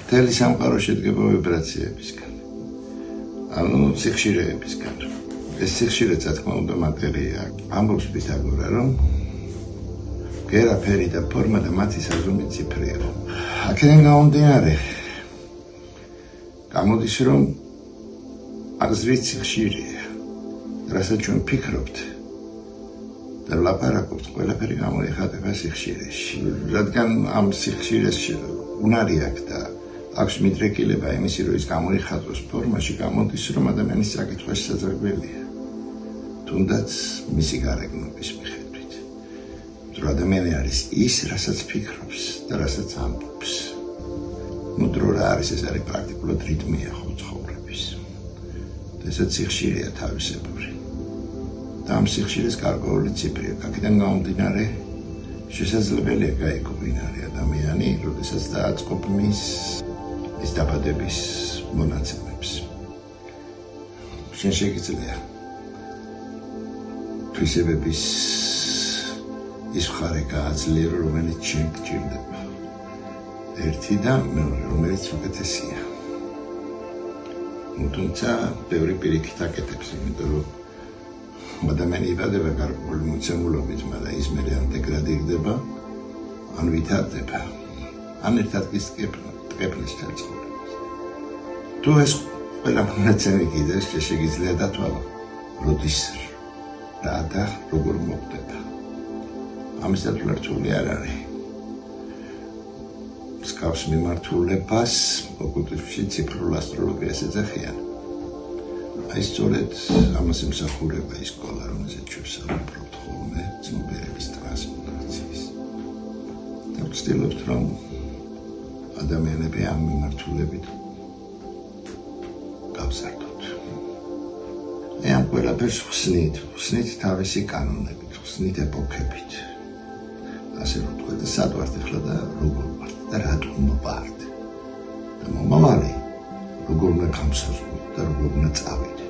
მთელი სამყარო შედგება ვიბრაციებისგან. ანუ სიხშირეებისგან. ეს სიხშირეც რა თქმა უნდა მატერია. ამბობს პითაგორა, რომ გერა, ფერი და ფორმა და მათი საზომი ციფრია. აქედან გამომდინარე, გამოდის რომ აზრით სიხშირეა, რასაც ჩვენ ფიქრობთ და ვლაპარაკობთ, ყველაფერი გამოიხატება სიხშირეში. რადგან ამ სიხშირეს უნარი აქვს და აქვს მიდრეკილება იმისი, რომ ის გამოიხატოს ფორმაში, გამოდის რომ ადამიანის საკითხვა შესაძლებელია. თუნდაც მისი გარეგნობის მიხედვით. რომ ადამიანი არის ის, რასაც ფიქრობს და რასაც ამბობს. დრო რა არის, ეს არის პრაქტიკულად რიტმია ხო ცხოვრების. ესეც სიხშირეა თავისებური. და ამ სიხშირეს გარკვეული ციფრია. აქედან გამომდინარე, შესაძლებელია გაეკობინარე ადამიანი, როდესაც დააწყობს ის დაბადების მონაცემებს. შენ შეგიძლია თვისებების ის მხარე გააძლიერო, რომელიც შენ გჭირდება. ერთი და მეორე, რომელიც უკეთესია. თუმცა ბევრი პირიქით აკეთებს, იმიტომ რომ ადამიანი იბადება გარკვეული მოცემულობით, მაგრამ ის მერე ან დეგრადირდება, ან ვითარდება, ან ერთად ტკეპნის ცხოვრებას. თუ ეს ყველა მონაცემი კიდევ შეგიძლია დათვალო, როდის რა და როგორ მოხდება. ამისათვის რთული არ არის. მსგავს მიმართულებას ოკულტიზმში ციფრულ ასტროლოგიას ეძახიან. აი სწორედ ამას ემსახურება ის სკოლა, რომელზეც ჩვენ ვსაუბრობთ ხოლმე, ცნობიერების ტრანსფორმაციის. და ვცდილობთ, რომ ადამიანები ამ მიმართულებით გავზარდოთ. ამ ყველაფერს ხსნით თავისი კანონებით, ხსნით ეპოქებით. ასე რომ თქვენ და სად ვართ ახლა და როგორ ვართ და რატომ ვართ. და მომავალი როგორ უნდა გამსაზღვროთ და როგორ უნდა წავიდეთ.